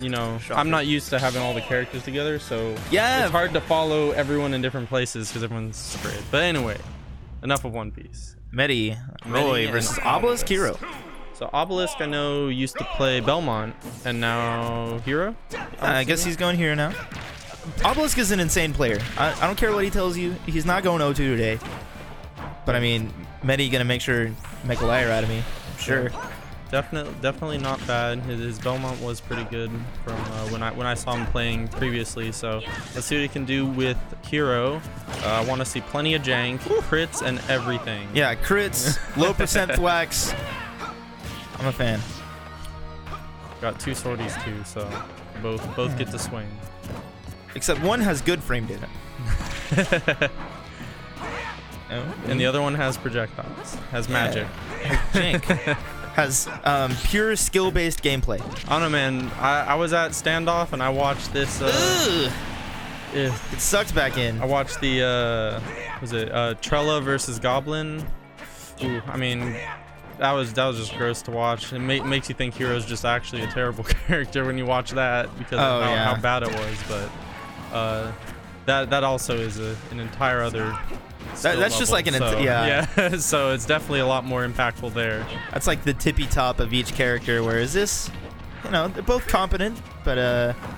you know, Shocker. I'm not used to having all the characters together, so Yeah. it's hard to follow everyone in different places because everyone's spread. But anyway, enough of One Piece. Meddy, Roy and versus Obelisk Hero. So Obelisk, I know, used to play Belmont, and now Hero? I guess he's going here now. Obelisk is an insane player. I don't care what he tells you. He's not going 0-2 today. But I mean, Meddy gonna make sure make a liar out of me. I'm sure. Definitely not bad. His Belmont was pretty good from when I saw him playing previously. So let's see what he can do with Hero. I want to see plenty of jank, crits, and everything. Yeah, crits, low percent thwacks. I'm a fan. Got 2 sorties too, so both get to swing. Except one has good frame data. And the other one has projectiles, has magic. Jank. Has pure skill-based gameplay. I don't know, man. I was at Standoff and I watched this. It sucked back in. I watched the was it Trella versus Goblin. Ooh, I mean, that was just gross to watch. It makes you think Hero's just actually a terrible character when you watch that because of how bad it was. But that also is an entire other. That's just like yeah. So it's definitely a lot more impactful there. That's like the tippy top of each character. Whereas this, you know, they're both competent, but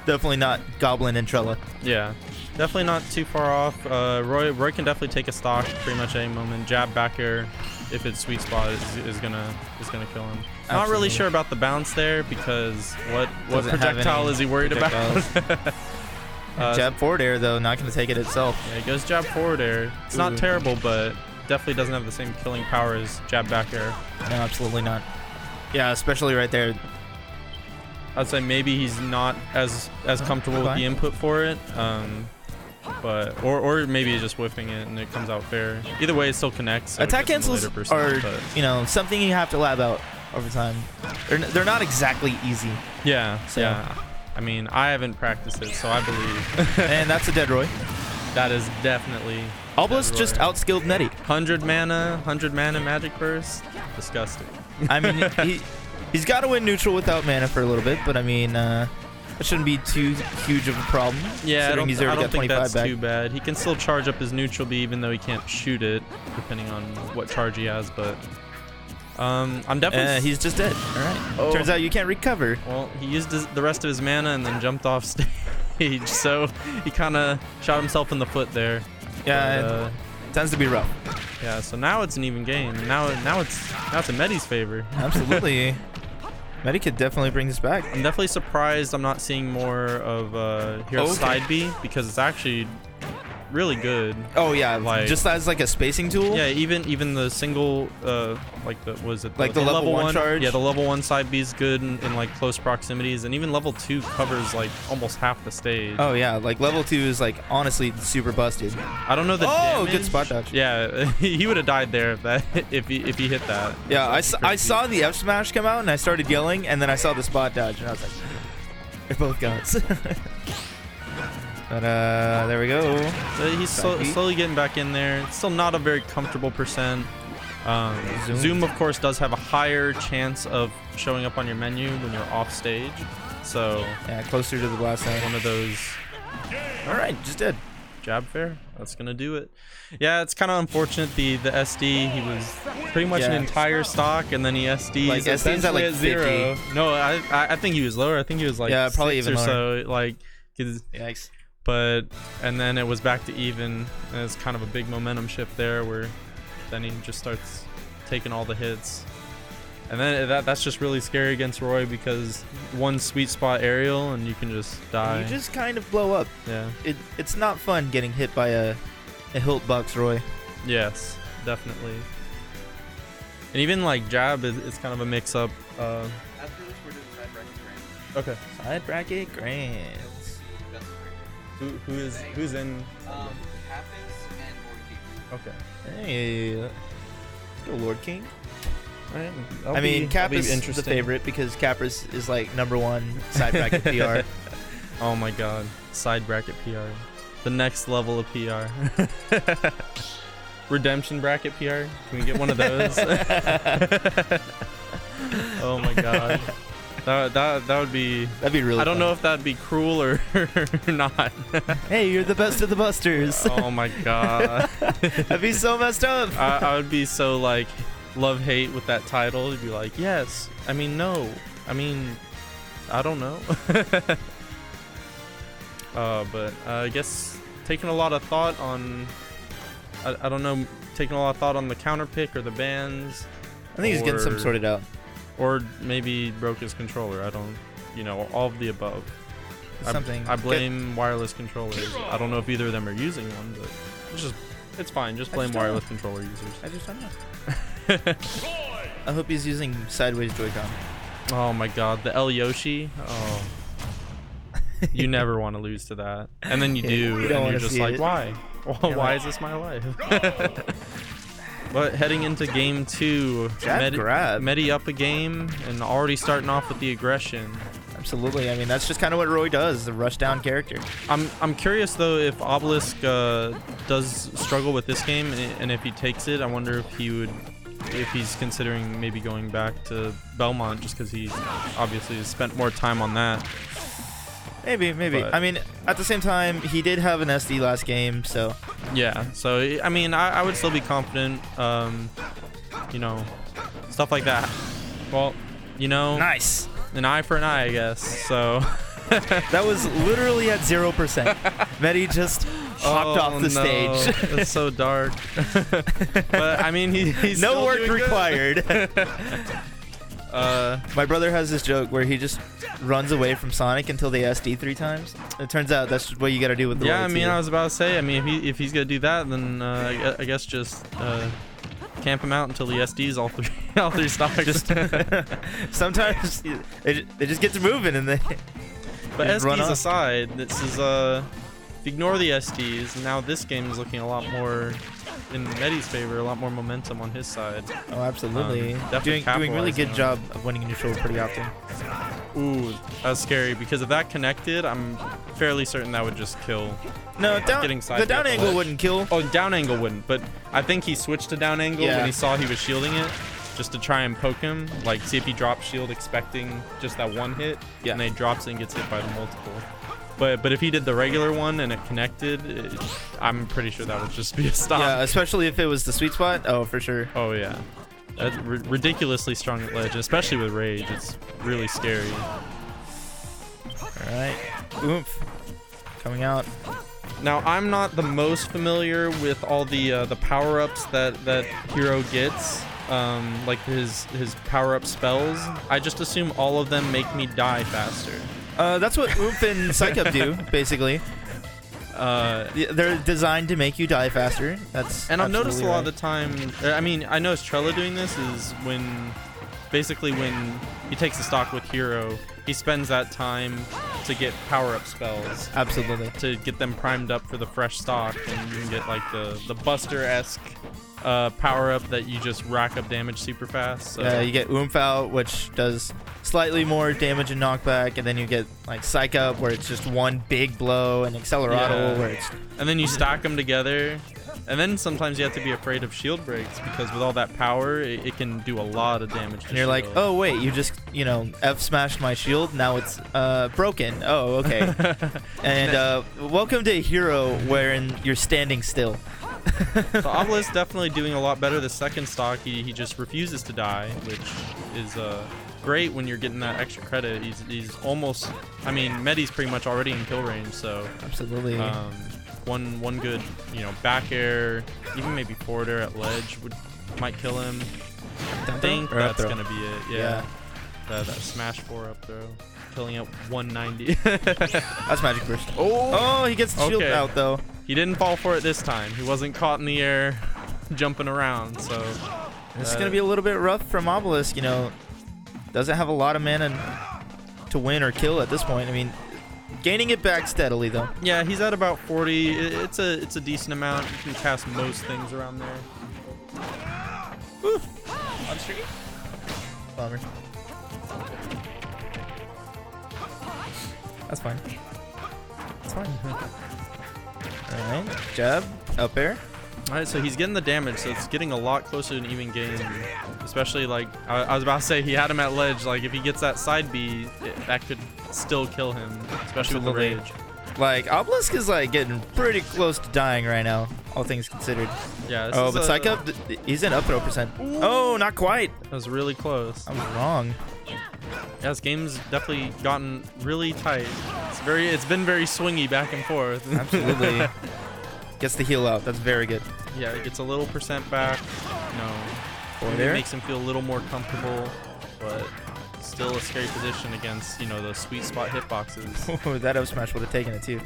definitely not Goblin and Trella. Yeah, definitely not too far off. Roy can definitely take a stock pretty much any moment. Jab back air, if it's sweet spot, is gonna kill him. Absolutely. Not really sure about the bounce there because what projectile is he worried about? Jab forward air though, not going to take it itself. Yeah, he goes jab forward air. It's not terrible, but definitely doesn't have the same killing power as jab back air. No, absolutely not. Yeah, especially right there. I'd say maybe he's not as comfortable with the input for it, but or maybe he's just whiffing it and it comes out fair. Either way, it still connects. So attack cancels are you know, something you have to lab out over time. They're not exactly easy. Yeah, so. Yeah. I mean, I haven't practiced it, so I believe. And that's a dead Roy. That is definitely. Obelisk just outskilled Meddy. 100 mana magic burst. Disgusting. I mean, he's got to win neutral without mana for a little bit, but I mean, that shouldn't be too huge of a problem. Yeah, I don't think that's back. too bad. He can still charge up his neutral B even though he can't shoot it, depending on what charge he has, but. I'm definitely. He's just dead. All right. Oh. Turns out you can't recover. Well, he used the rest of his mana and then jumped off stage, so he kind of shot himself in the foot there. Yeah, but, it tends to be rough. Yeah, so now it's an even game. Now it's in Meddy's favor. Absolutely. Meddy could definitely bring this back. I'm definitely surprised I'm not seeing more of Hero's side B because it's actually really good. Oh yeah, like just as like a spacing tool. Yeah, even the single like the level 1 charge. Yeah, the level 1 side B is good in like close proximities, and even level 2 covers like almost half the stage. Oh yeah, like level 2 is like honestly super busted. I don't know the damage. Good spot dodge. Yeah, he would have died there if he hit that. Yeah, I saw the F smash come out and I started yelling, and then I saw the spot dodge and I was like, they're both guns. But there we go. He's slowly getting back in there. It's still not a very comfortable percent. Zoom, of course, does have a higher chance of showing up on your menu when you're off stage. So yeah, closer to the blast zone. One of those. All right, just dead. Jab fair. That's gonna do it. Yeah, it's kind of unfortunate. The SD, he was pretty much an entire stock, and then he SD like SD's at like 0. 50. No, I think he was lower. I think he was like probably 6 even or lower. so. Like, yikes. And then it was back to even. And it's kind of a big momentum shift there, where then he just starts taking all the hits, and then that's just really scary against Roy because one sweet spot aerial and you can just die. You just kind of blow up. Yeah. It's not fun getting hit by a hilt box Roy. Yes, definitely. And even like jab is kind of a mix up. After this, we're doing side bracket grands. Okay. Side bracket grands. Who's in? Happens and Lord King. Okay. Hey, let's go Lord King. All right. I mean, Kappa's the favorite because Kappa's is like #1 side bracket PR. Oh my god, side bracket PR, the next level of PR. Redemption bracket PR. Can we get one of those? Oh my god. That would be. That'd be really. I don't fun. know if that'd be cruel or not. Hey, you're the best of the busters. Oh my god. That'd be so messed up. I would be so like love-hate with that title. It'd be like, yes. I mean, no. I mean, I don't know. But I guess taking a lot of thought on. I don't know. Taking a lot of thought on the counter pick or the bans. I think he's getting something sorted out. Or maybe broke his controller. I don't, all of the above. Something. I blame wireless controllers. I don't know if either of them are using one, but it's fine. Just blame wireless controller users. I just don't know. I hope he's using sideways Joy-Con. Oh my god, the El Yoshi. Oh. You never want to lose to that. And then you do, you don't and you're just like, it. why? Well, why is this my life? But heading into game 2, Meddy up a game and already starting off with the aggression. Absolutely. I mean, that's just kind of what Roy does, the rush down character. I'm curious though if Obelisk does struggle with this game, and if he takes it, I wonder if he's considering maybe going back to Belmont just because he obviously has spent more time on that. Maybe. But, I mean, at the same time, he did have an SD last game, so. Yeah, so, I mean, I would still be confident, stuff like that. Well, Nice. An eye for an eye, I guess, so. That was literally at 0%. Meddy just hopped off the stage. It's so dark. But, I mean, he's no still work doing required. Good. My brother has this joke where he just runs away from Sonic until they SD 3 times. It turns out that's what you got to do with the Yeah, I Roy mean, too. I was about to say, I mean, if he's gonna do that, then I guess just camp him out until he SDs all three stocks. Just sometimes they just get to moving and they. But just run SDs off. aside, this is if you ignore the SDs, now this game is looking a lot more in Meddy's favor, a lot more momentum on his side. Oh, absolutely. Definitely Doing really good capitalizing on job of winning neutral pretty often. Ooh, that's scary because if that connected, I'm fairly certain that would just kill. No, Getting the sided down at the angle ledge. wouldn't kill. Oh, down angle wouldn't, but I think he switched to down angle Yeah. when he saw he was shielding it, just to try and poke him, like see if he drops shield expecting just that one hit, Yeah. and then he drops it and gets hit by the multiple. But if he did the regular one and it connected, I'm pretty sure that would just be a stop. Yeah, especially if it was the sweet spot. Oh, for sure. Oh yeah, that's ridiculously strong at ledge, especially with rage. It's really scary. All right. Oomph. Coming out. Now I'm not the most familiar with all the power-ups that hero gets, like his power-up spells. I just assume all of them make me die faster. That's what Oomph and Psych Up do, basically. They're designed to make you die faster. That's And I've noticed a lot of the absolutely time. I mean, I noticed Trella doing this is when he takes the stock with hero, he spends that time to get power-up spells. Absolutely. To get them primed up for the fresh stock, and you can get like the Buster-esque power-up that you just rack up damage super fast. So. You get Oomph out, which does slightly more damage and knockback, and then you get like Psych Up, where it's just one big blow, and Accelerato, where it's. And then you stack them together, and then sometimes you have to be afraid of shield breaks because with all that power, it can do a lot of damage. To And you're like, shield. oh wait, you just F smashed my shield. Now it's broken. Oh, okay. And welcome to Hero, wherein you're standing still. So Obelisk definitely doing a lot better the second stock. He just refuses to die, which is great when you're getting that extra credit. He's almost, I mean, Meddy's pretty much already in kill range, so Absolutely. one good back air, even maybe forward air at ledge might kill him. I think Or up that's throw. gonna be it. Yeah. That smash 4 up throw, killing at 190. That's Magic Burst. Oh, he gets the shield Okay. out though. He didn't fall for it this time. He wasn't caught in the air, jumping around. So This is gonna be a little bit rough from Obelisk. Doesn't have a lot of mana to win or kill at this point. I mean, gaining it back steadily though. yeah, he's at about 40. It's a decent amount. You can cast most things around there. Woo. On stream. Bummer. That's fine. That's fine. All right, jab, up air. All right, so he's getting the damage, so it's getting a lot closer to an even game. Especially like I was about to say, he had him at ledge. Like if he gets that side B, that could still kill him, especially with the rage. Like Obelisk is like getting pretty close to dying right now, all things considered. Yeah. Oh, but Psych Up, he's in up throw percent. Oh, not quite. That was really close. I was wrong. Yeah, this game's definitely gotten really tight. It's been very swingy back and forth. Absolutely. Gets the heal out. That's very good. Yeah, it gets a little percent back. Maybe it makes him feel a little more comfortable, but still a scary position against, those sweet spot hitboxes. Oh, that up smash would have taken it too.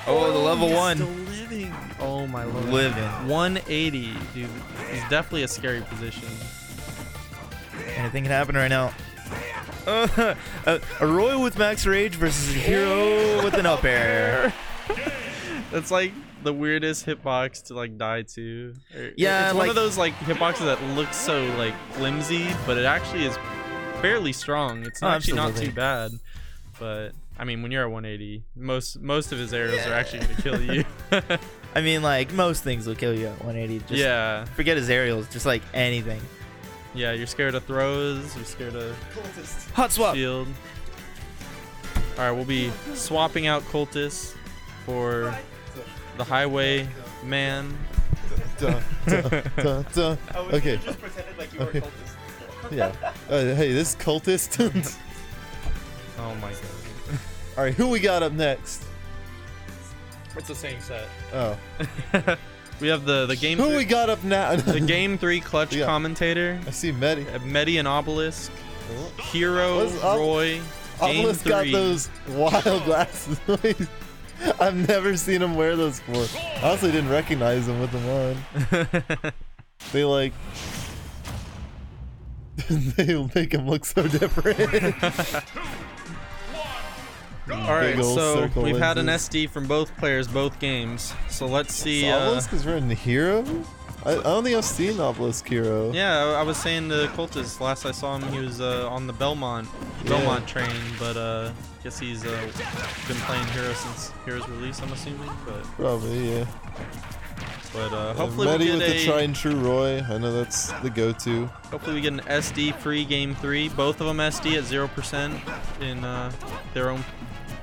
Oh, the level he's 1. Still living. Oh my lord. Living. 180, dude. He's definitely a scary position. Anything can happen right now. A Roy with max rage versus a hero with an up air. That's like the weirdest hitbox to like die to. Yeah, it's one of those like hitboxes that looks so like flimsy, but it actually is fairly strong. It's actually not too bad. But I mean, when you're at 180, most of his arrows are actually gonna kill you. I mean, like most things will kill you at 180. Just yeah. Forget his aerials, just like anything. Yeah, you're scared of throws. You're scared of hot swap. Shield. All right, we'll be swapping out Cultist for the Highway Man. Okay. Just pretended like you were a cultist. Yeah. Hey, this Cultist. Oh my god. All right, who we got up next? It's the same set. Oh. We have the game. Who we got up now? The game 3 clutch commentator. I see Meddy. Meddy and Obelisk. Hero, What's Roy. Game Obelisk 3. got those wild glasses. I've never seen him wear those before. I honestly didn't recognize him with them on. They like they make him look so different. Alright, so we've had an lenses. SD from both players, both games. So let's see. Obelisk is running Hero? I don't think I've seen Obelisk Hero. Yeah, I was saying to Cultist last I saw him, he was on the Belmont train, but guess he's been playing Hero since Hero's release, I'm assuming. But Probably, yeah. But hopefully we Meddy get with the a tried and true Roy. I know that's the go-to. hopefully we get an SD free game 3. Both of them SD at 0% in their own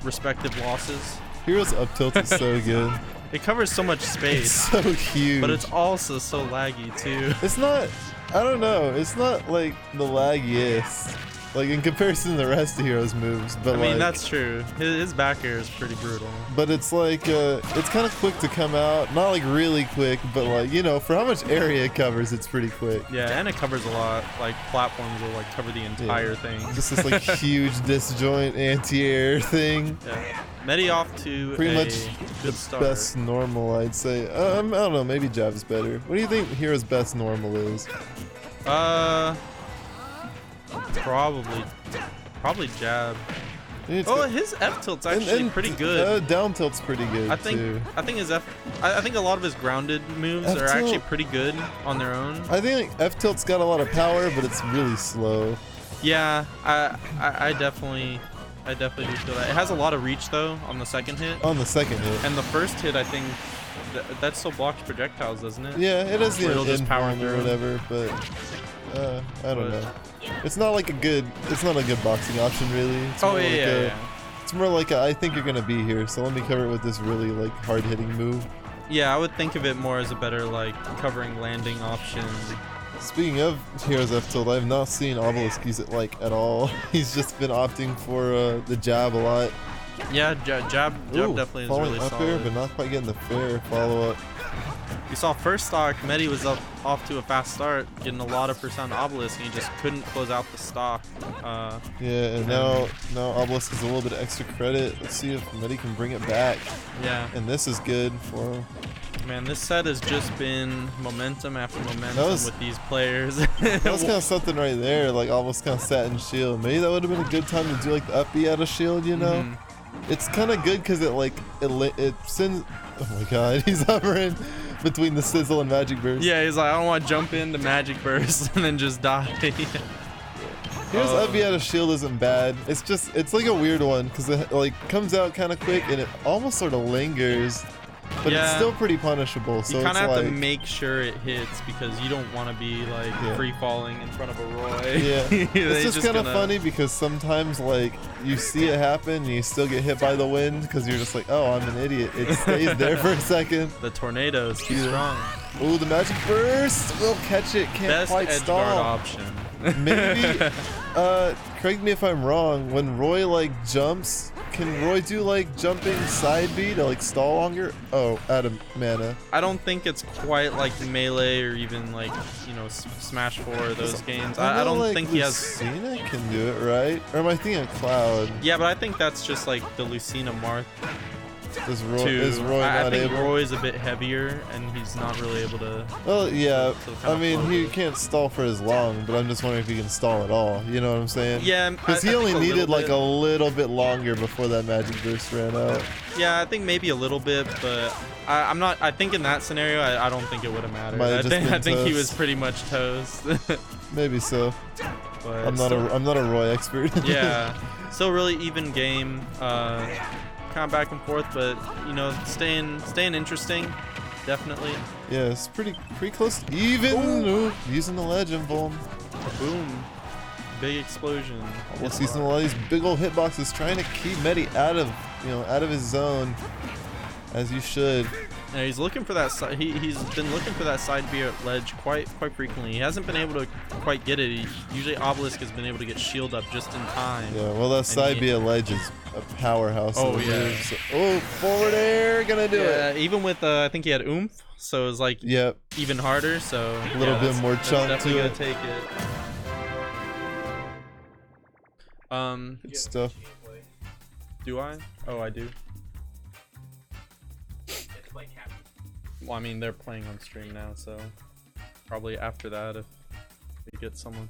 respective losses. Hero's up tilt is so good. It covers so much It's space, so huge. but it's also so laggy too. It's not. I don't know. It's not like the laggiest. Like in comparison to the rest of Hero's moves, but I mean, like, that's true. His back air is pretty brutal. But it's like it's kind of quick to come out. Not like really quick, but like for how much area it covers, it's pretty quick. Yeah, and it covers a lot. Like platforms will like cover the entire thing. Just this like huge disjoint anti-air thing. Yeah. Meddy off to Pretty a much good the start. best normal, I'd say. I don't know. Maybe Jav's better. What do you think Hero's best normal is? Probably jab. It's Oh, got- his F tilt's actually pretty good. Down tilt's pretty good I think too. his I think a lot of his grounded moves F are actually tilt. pretty good on their own. I think F tilt's got a lot of power, but it's really slow. Yeah, I definitely do feel that. It has a lot of reach though on the second hit, On the second hit. and the first hit I think that still blocks projectiles, doesn't it? Yeah, it is the Where it'll just power inform or through. whatever, but I don't know. It's not like it's not a good boxing option really. It's Oh more like yeah. It's more like I think you're gonna be here, so let me cover it with this really like hard hitting move. Yeah, I would think of it more as a better like covering landing option. Speaking of Heroes F tilt, I have not seen Obelisk use it like at all. He's just been opting for the jab a lot. Yeah, jab Ooh, definitely is falling really up solid. air, but not quite getting the fair follow up. You saw first stock, Meddy was off to a fast start, getting a lot of percent Obelisk, and he just couldn't close out the stock. Yeah, and now Obelisk has a little bit of extra credit. Let's see if Meddy can bring it back. Yeah, And this is good for him. man, this set has just been momentum after momentum was- with these players. That was kind of something right there, like almost kind of sat in shield. Maybe that would have been a good time to do like the up B out of shield, you know? Mhm. It's kind of good because it sends. Oh my god, he's hovering between the sizzle and magic burst. Yeah, he's like, I don't want to jump into Magic Burst and then just die. Here's up B out of shield isn't bad. It's like a weird one because it like comes out kind of quick and it almost sort of lingers. but it's Yeah. still pretty punishable. So You kind it's of have like, to make sure it hits because you don't want to be like Yeah. free falling in front of a Roy. yeah, They it's just kind of gonna- funny because sometimes like you see it happen, and you still get hit by the wind because you're just like, oh, I'm an idiot. It stays there for a second. The tornado is too Yeah. strong. Ooh, the magic burst will catch it. Can't Best quite edge guard stall. option. Maybe. Correct me if I'm wrong. When Roy like jumps, can Roy do like jumping side B to like stall longer? Oh, out of mana. I don't think it's quite like Melee or even like, you know, Smash 4 or those games. I know, don't like, think he has. Lucina can do it, right? Or am I thinking of Cloud? Yeah, but I think that's just like the Lucina Marth Is Roy, too. is Roy I not think able? Roy's a bit heavier and he's not really able to. Well, yeah. to kind I of mean, float he it. can't stall for as long, but I'm just wondering if he can stall at all. You know what I'm saying? Yeah, Because I he only think a needed little like bit. a little bit longer before that magic burst ran out. Yeah, I think maybe a little bit, but I'm not. I think in that scenario, I don't think it would have mattered. Might have just been I think he was toast. pretty much toast. Maybe so. But I'm not still- a Roy expert. Yeah, still really even game. Kind of back and forth, but you know, staying interesting, definitely. Yeah, it's pretty close. Even Ooh, using the legend bomb. Boom, big explosion. We'll see some of these big old hitboxes trying to keep Meddy out of his zone, as you should. Yeah, he's looking for that. He's been looking for that side B at ledge quite frequently. He hasn't been able to quite get it. Usually Obelisk has been able to get shield up just in time. Yeah, well that side he- B at ledge is a powerhouse. Oh, of a yeah. move, so- oh, forward air, gonna do it. Yeah, even with I think he had oomph, so it was like Yep. even harder. So A little bit that's- more that's chunk definitely to gonna take it. Good stuff. Do I? Oh, I do. Well, I mean, they're playing on stream now, so probably after that if we get someone.